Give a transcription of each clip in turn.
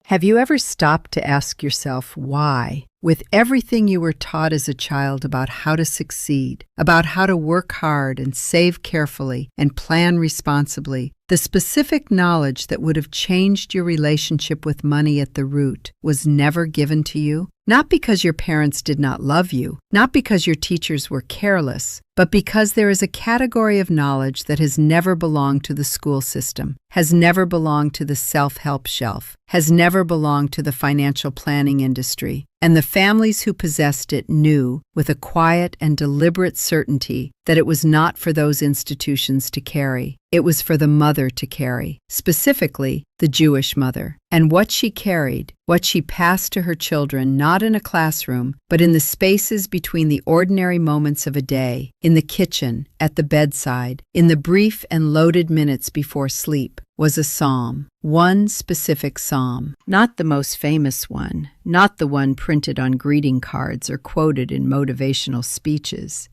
Have you ever stopped to ask yourself why, with everything you were taught as a child about how to succeed, about how to work hard and save carefully and plan responsibly, the specific knowledge that would have changed your relationship with money at the root was never given to you? Not because your parents did not love you, not because your teachers were careless, but because there is a category of knowledge that has never belonged to the school system, has never belonged to the self-help shelf, has never belonged to the financial planning industry, and the families who possessed it knew, with a quiet and deliberate certainty, that it was not for those institutions to carry. It was for the mother to carry, specifically the Jewish mother. And what she carried, what she passed to her children, not in a classroom, but in the spaces between the ordinary moments of a day, in the kitchen, at the bedside, in the brief and loaded minutes before sleep, was a psalm, one specific psalm, not the most famous one, not the one printed on greeting cards or quoted in motivational speeches,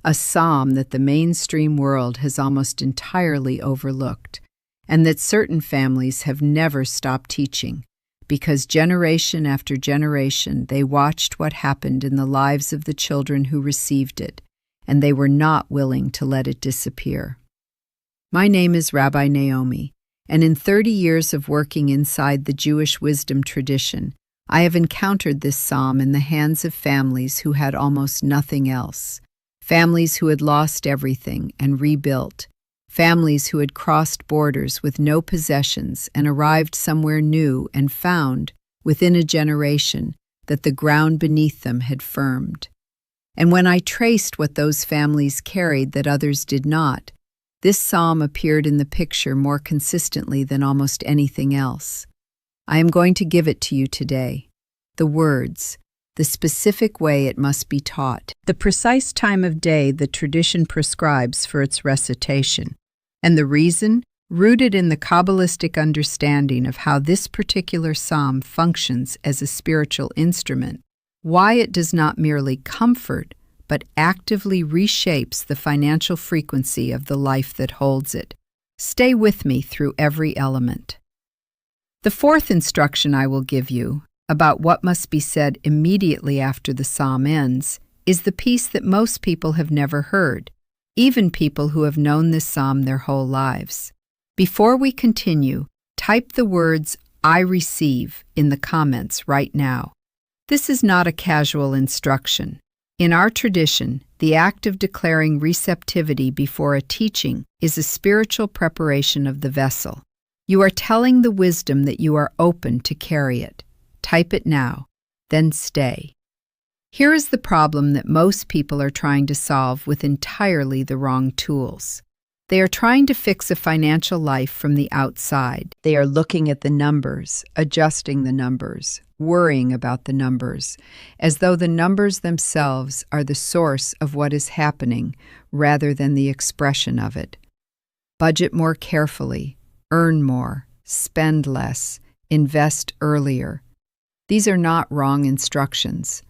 a psalm that the mainstream world has almost entirely overlooked, and that certain families have never stopped teaching, because generation after generation they watched what happened in the lives of the children who received it, and they were not willing to let it disappear. My name is Rabbi Naomi, and in 30 years of working inside the Jewish wisdom tradition, I have encountered this psalm in the hands of families who had almost nothing else, families who had lost everything and rebuilt, families who had crossed borders with no possessions and arrived somewhere new and found, within a generation, that the ground beneath them had firmed. And when I traced what those families carried that others did not, this psalm appeared in the picture more consistently than almost anything else. I am going to give it to you today. The words, the specific way it must be taught, the precise time of day the tradition prescribes for its recitation, and the reason, rooted in the Kabbalistic understanding of how this particular psalm functions as a spiritual instrument, why it does not merely comfort, but actively reshapes the financial frequency of the life that holds it. Stay with me through every element. The fourth instruction I will give you, about what must be said immediately after the psalm ends, is the piece that most people have never heard, even people who have known this psalm their whole lives. Before we continue, type the words "I receive" in the comments right now. This is not a casual instruction. In our tradition, the act of declaring receptivity before a teaching is a spiritual preparation of the vessel. You are telling the wisdom that you are open to carry it. Type it now, then stay. Here is the problem that most people are trying to solve with entirely the wrong tools. They are trying to fix a financial life from the outside. They are looking at the numbers, adjusting the numbers, worrying about the numbers, as though the numbers themselves are the source of what is happening rather than the expression of it. Budget more carefully, earn more, spend less, invest earlier. These are not wrong instructions,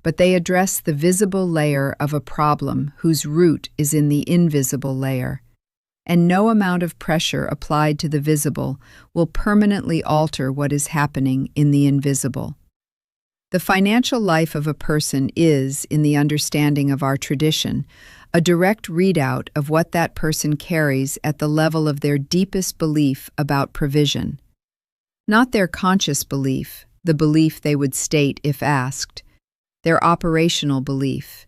but they address the visible layer of a problem whose root is in the invisible layer. And no amount of pressure applied to the visible will permanently alter what is happening in the invisible. The financial life of a person is, in the understanding of our tradition, a direct readout of what that person carries at the level of their deepest belief about provision. Not their conscious belief, the belief they would state if asked, their operational belief,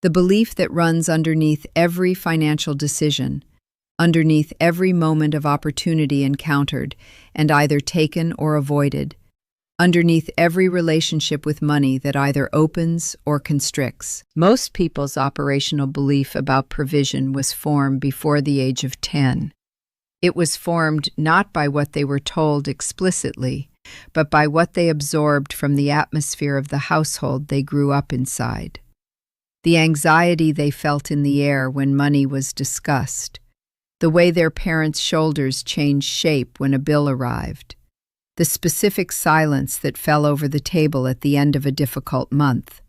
the belief that runs underneath every financial decision, underneath every moment of opportunity encountered and either taken or avoided, underneath every relationship with money that either opens or constricts. Most people's operational belief about provision was formed before the age of 10. It was formed not by what they were told explicitly, but by what they absorbed from the atmosphere of the household they grew up inside. The anxiety they felt in the air when money was discussed, the way their parents' shoulders changed shape when a bill arrived, the specific silence that fell over the table at the end of a difficult month.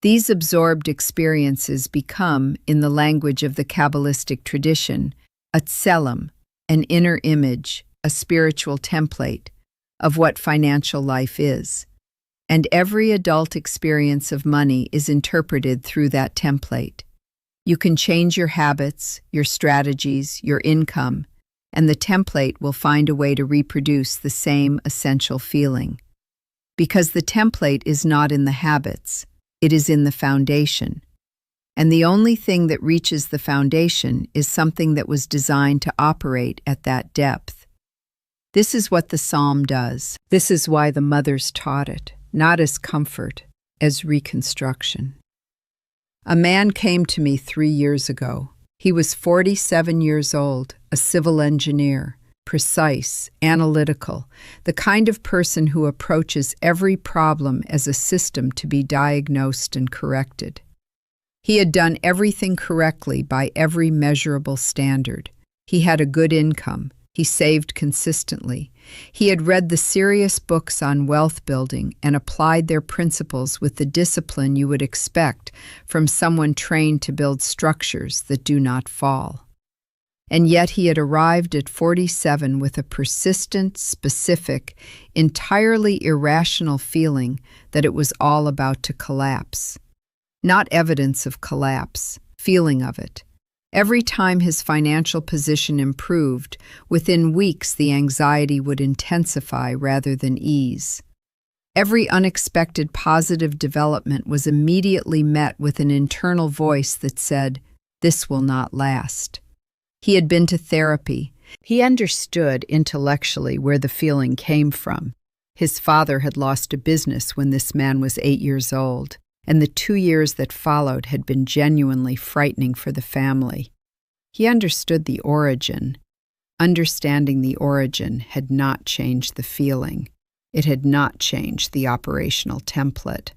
These absorbed experiences become, in the language of the Kabbalistic tradition, a tselem, an inner image, a spiritual template, of what financial life is. And every adult experience of money is interpreted through that template. You can change your habits, your strategies, your income, and the template will find a way to reproduce the same essential feeling. Because the template is not in the habits, it is in the foundation. And the only thing that reaches the foundation is something that was designed to operate at that depth. This is what the psalm does. This is why the mothers taught it, not as comfort, as reconstruction. A man came to me 3 years ago. He was 47 years old, a civil engineer, precise, analytical, the kind of person who approaches every problem as a system to be diagnosed and corrected. He had done everything correctly by every measurable standard. He had a good income. He saved consistently. He had read the serious books on wealth building and applied their principles with the discipline you would expect from someone trained to build structures that do not fall. And yet he had arrived at 47 with a persistent, specific, entirely irrational feeling that it was all about to collapse. Not evidence of collapse, feeling of it. Every time his financial position improved, within weeks the anxiety would intensify rather than ease. Every unexpected positive development was immediately met with an internal voice that said, "This will not last." He had been to therapy. He understood intellectually where the feeling came from. His father had lost a business when this man was 8 years old, and the 2 years that followed had been genuinely frightening for the family. He understood the origin. Understanding the origin had not changed the feeling. It had not changed the operational template.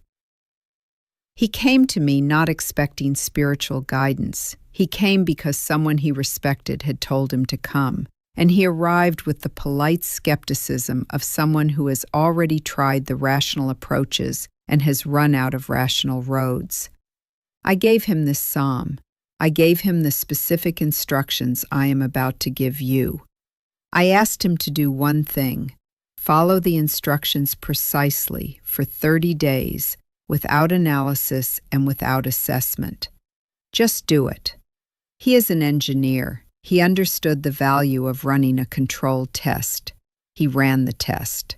He came to me not expecting spiritual guidance. He came because someone he respected had told him to come, and he arrived with the polite skepticism of someone who has already tried the rational approaches and has run out of rational roads. I gave him this psalm. I gave him the specific instructions I am about to give you. I asked him to do one thing: follow the instructions precisely for 30 days, without analysis and without assessment. Just do it. He is an engineer. He understood the value of running a controlled test. He ran the test.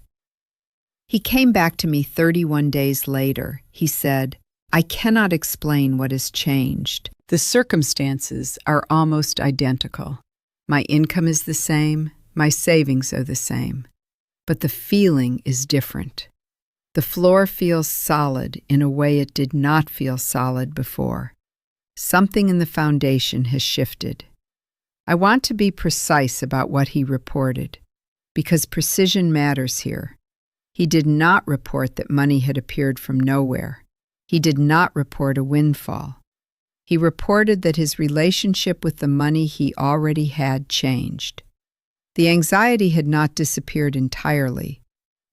He came back to me 31 days later. He said, "I cannot explain what has changed. The circumstances are almost identical. My income is the same, my savings are the same, but the feeling is different. The floor feels solid in a way it did not feel solid before. Something in the foundation has shifted." I want to be precise about what he reported, because precision matters here. He did not report that money had appeared from nowhere. He did not report a windfall. He reported that his relationship with the money he already had changed. The anxiety had not disappeared entirely,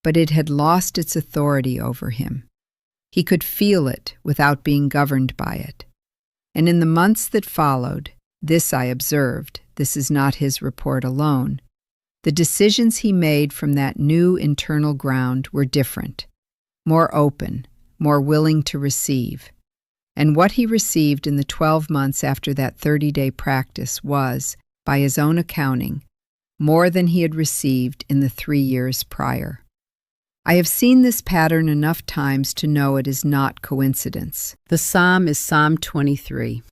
but it had lost its authority over him. He could feel it without being governed by it. And in the months that followed, this I observed, this is not his report alone, the decisions he made from that new internal ground were different, more open, more willing to receive. And what he received in the 12 months after that 30-day practice was, by his own accounting, more than he had received in the 3 years prior. I have seen this pattern enough times to know it is not coincidence. The psalm is Psalm 23.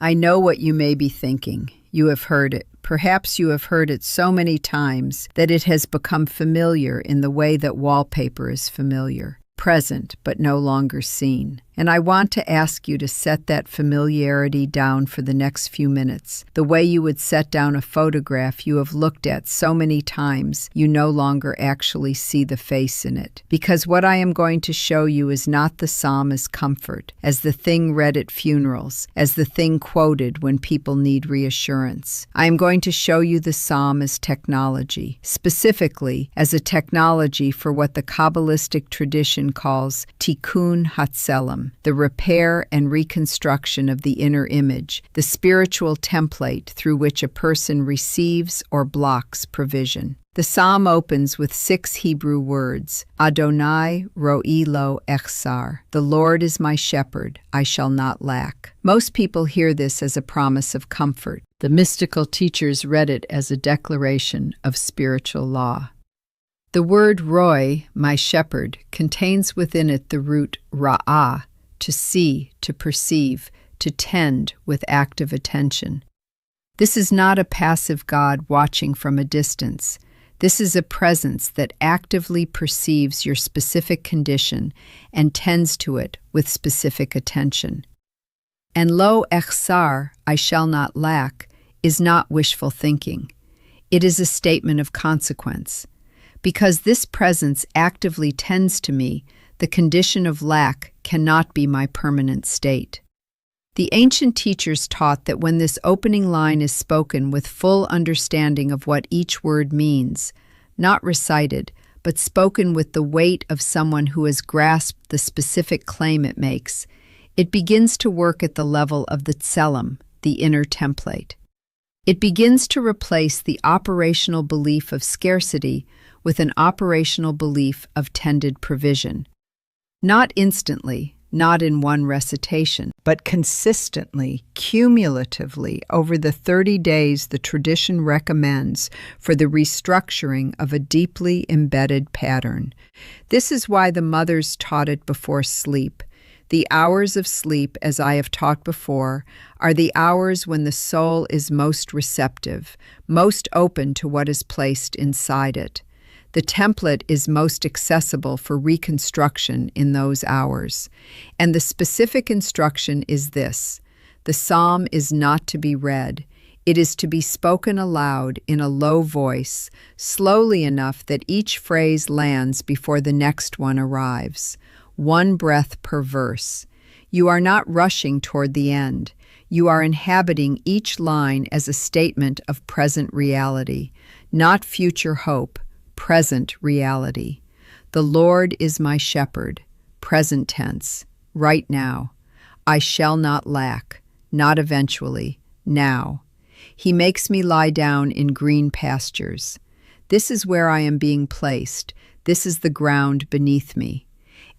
I know what you may be thinking. You have heard it. Perhaps you have heard it so many times that it has become familiar in the way that wallpaper is familiar, present but no longer seen. And I want to ask you to set that familiarity down for the next few minutes, the way you would set down a photograph you have looked at so many times you no longer actually see the face in it. Because what I am going to show you is not the psalm as comfort, as the thing read at funerals, as the thing quoted when people need reassurance. I am going to show you the psalm as technology, specifically as a technology for what the Kabbalistic tradition calls tikkun hatzelim, the repair and reconstruction of the inner image, the spiritual template through which a person receives or blocks provision. The psalm opens with 6 Hebrew words, Adonai ro'i lo echsar. The Lord is my shepherd, I shall not lack. Most people hear this as a promise of comfort. The mystical teachers read it as a declaration of spiritual law. The word roi, my shepherd, contains within it the root ra'ah, to see, to perceive, to tend with active attention. This is not a passive God watching from a distance. This is a presence that actively perceives your specific condition and tends to it with specific attention. And lo echsar, I shall not lack, is not wishful thinking. It is a statement of consequence. Because this presence actively tends to me, the condition of lack cannot be my permanent state. The ancient teachers taught that when this opening line is spoken with full understanding of what each word means, not recited, but spoken with the weight of someone who has grasped the specific claim it makes, it begins to work at the level of the tselem, the inner template. It begins to replace the operational belief of scarcity with an operational belief of tended provision. Not instantly, not in one recitation, but consistently, cumulatively, over the 30 days the tradition recommends for the restructuring of a deeply embedded pattern. This is why the mothers taught it before sleep. The hours of sleep, as I have taught before, are the hours when the soul is most receptive, most open to what is placed inside it. The template is most accessible for reconstruction in those hours. And the specific instruction is this: the psalm is not to be read. It is to be spoken aloud in a low voice, slowly enough that each phrase lands before the next one arrives. 1 breath per verse. You are not rushing toward the end. You are inhabiting each line as a statement of present reality, not future hope, present reality. The Lord is my shepherd, present tense, right now. I shall not lack, not eventually, now. He makes me lie down in green pastures. This is where I am being placed. This is the ground beneath me.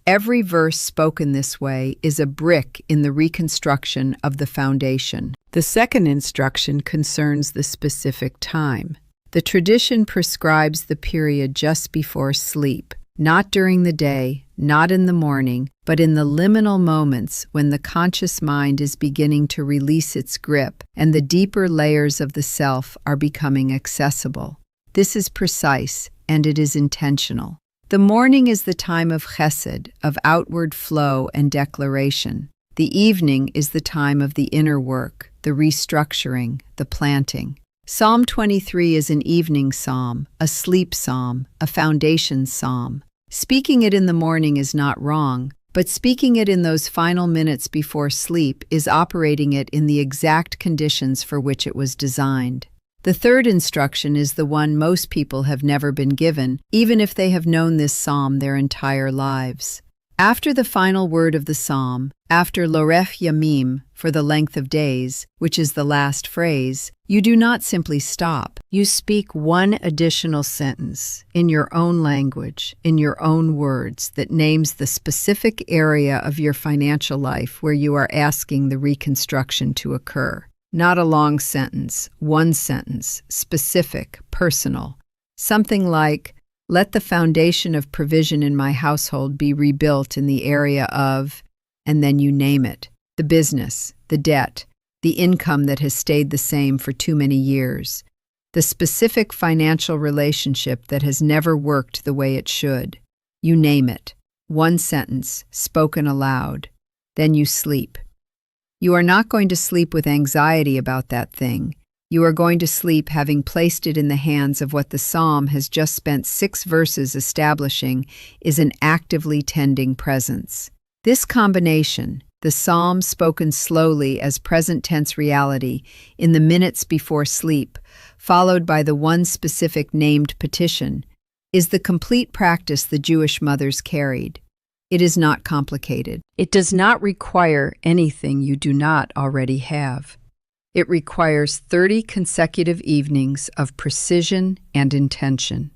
Every verse spoken this way is a brick in the reconstruction of the foundation. The second instruction concerns the specific time. The tradition prescribes the period just before sleep, not during the day, not in the morning, but in the liminal moments when the conscious mind is beginning to release its grip and the deeper layers of the self are becoming accessible. This is precise, and it is intentional. The morning is the time of chesed, of outward flow and declaration. The evening is the time of the inner work, the restructuring, the planting. Psalm 23 is an evening psalm, a sleep psalm, a foundation psalm. Speaking it in the morning is not wrong, but speaking it in those final minutes before sleep is operating it in the exact conditions for which it was designed. The third instruction is the one most people have never been given, even if they have known this psalm their entire lives. After the final word of the psalm, after lorech yamim, for the length of days, which is the last phrase, you do not simply stop. You speak one additional sentence in your own language, in your own words, that names the specific area of your financial life where you are asking the reconstruction to occur. Not a long sentence, one sentence, specific, personal. Something like, let the foundation of provision in my household be rebuilt in the area of, and then you name it, the business, the debt, the income that has stayed the same for too many years, the specific financial relationship that has never worked the way it should. You name it. One sentence, spoken aloud. Then you sleep. You are not going to sleep with anxiety about that thing. You are going to sleep having placed it in the hands of what the psalm has just spent 6 verses establishing is an actively tending presence. This combination, the psalm spoken slowly as present tense reality in the minutes before sleep, followed by the one specific named petition, is the complete practice the Jewish mothers carried. It is not complicated. It does not require anything you do not already have. It requires 30 consecutive evenings of precision and intention.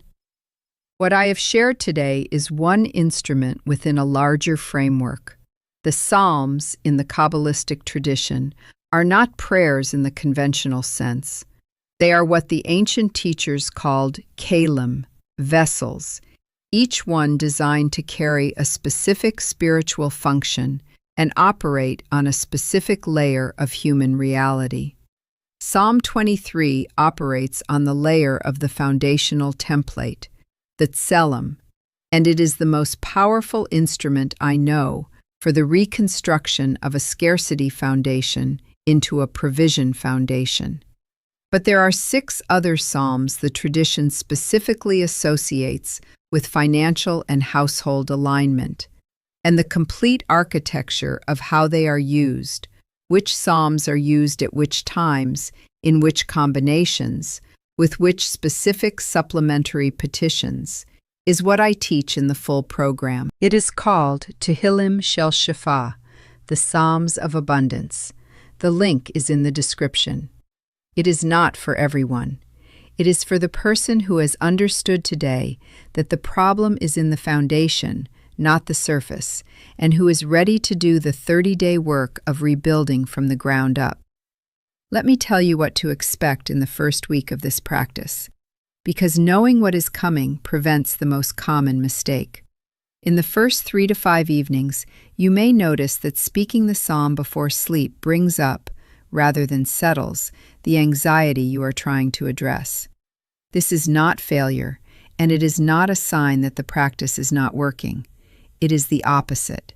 What I have shared today is one instrument within a larger framework. The Psalms, in the Kabbalistic tradition, are not prayers in the conventional sense. They are what the ancient teachers called kalim, vessels, each one designed to carry a specific spiritual function and operate on a specific layer of human reality. Psalm 23 operates on the layer of the foundational template, the tselem, and it is the most powerful instrument I know for the reconstruction of a scarcity foundation into a provision foundation. But there are 6 other psalms the tradition specifically associates with financial and household alignment, and the complete architecture of how they are used, which psalms are used at which times, in which combinations, with which specific supplementary petitions, is what I teach in the full program. It is called Tehillim Shel Shefah, the Psalms of Abundance. The link is in the description. It is not for everyone. It is for the person who has understood today that the problem is in the foundation, not the surface, and who is ready to do the 30-day work of rebuilding from the ground up. Let me tell you what to expect in the first week of this practice, because knowing what is coming prevents the most common mistake. In the first 3 to 5 evenings, you may notice that speaking the psalm before sleep brings up, rather than settles, the anxiety you are trying to address. This is not failure, and it is not a sign that the practice is not working. It is the opposite.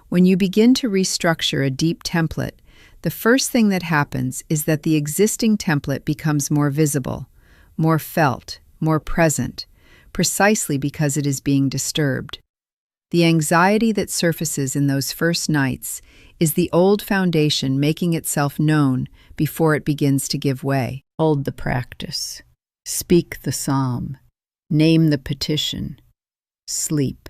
When you begin to restructure a deep template, the first thing that happens is that the existing template becomes more visible, more felt, more present, precisely because it is being disturbed. The anxiety that surfaces in those first nights is the old foundation making itself known before it begins to give way. Hold the practice. Speak the psalm. Name the petition. Sleep.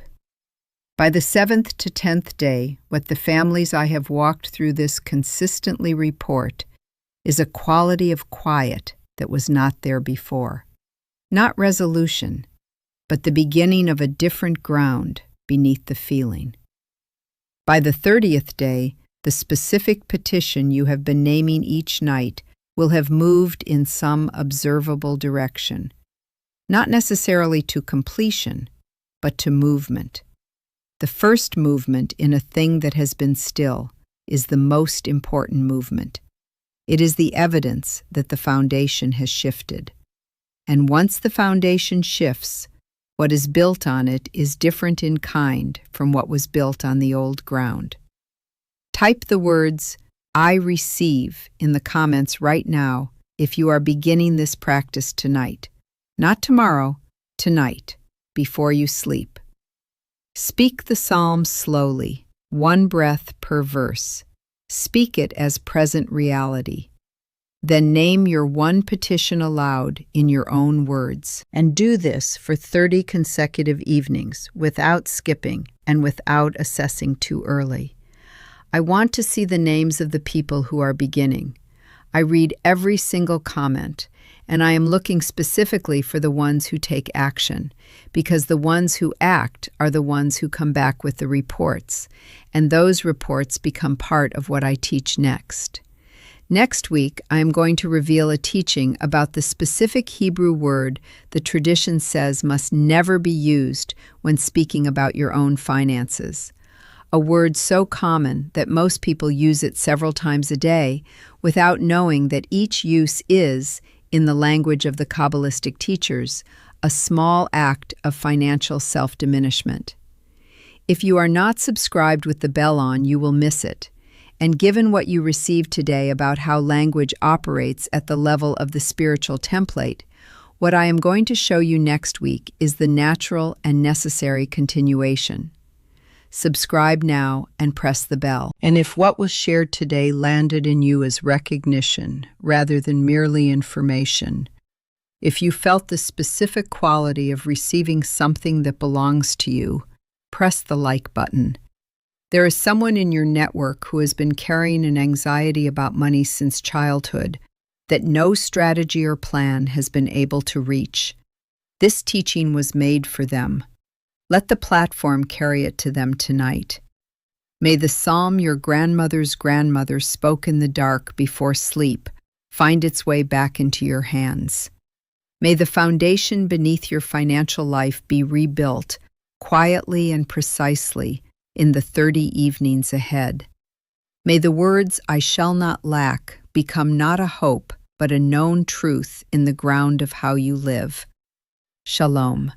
By the 7th to 10th day, what the families I have walked through this consistently report is a quality of quiet that was not there before. Not resolution, but the beginning of a different ground beneath the feeling. By the 30th day, the specific petition you have been naming each night will have moved in some observable direction, not necessarily to completion, but to movement. The first movement in a thing that has been still is the most important movement. It is the evidence that the foundation has shifted. And once the foundation shifts, what is built on it is different in kind from what was built on the old ground. Type the words, "I receive," in the comments right now if you are beginning this practice tonight. Not tomorrow, tonight, before you sleep. Speak the psalm slowly, 1 breath per verse. Speak it as present reality. Then name your one petition aloud in your own words. And do this for 30 consecutive evenings without skipping and without assessing too early. I want to see the names of the people who are beginning. I read every single comment, and I am looking specifically for the ones who take action, because the ones who act are the ones who come back with the reports, and those reports become part of what I teach next. Next week, I am going to reveal a teaching about the specific Hebrew word the tradition says must never be used when speaking about your own finances. A word so common that most people use it several times a day without knowing that each use is, in the language of the Kabbalistic teachers, a small act of financial self-diminishment. If you are not subscribed with the bell on, you will miss it. And given what you received today about how language operates at the level of the spiritual template, what I am going to show you next week is the natural and necessary continuation. Subscribe now and press the bell. And if what was shared today landed in you as recognition rather than merely information, if you felt the specific quality of receiving something that belongs to you, press the like button. There is someone in your network who has been carrying an anxiety about money since childhood that no strategy or plan has been able to reach. This teaching was made for them. Let the platform carry it to them tonight. May the psalm your grandmother's grandmother spoke in the dark before sleep find its way back into your hands. May the foundation beneath your financial life be rebuilt quietly and precisely in the 30 evenings ahead. May the words, "I shall not lack," become not a hope, but a known truth in the ground of how you live. Shalom.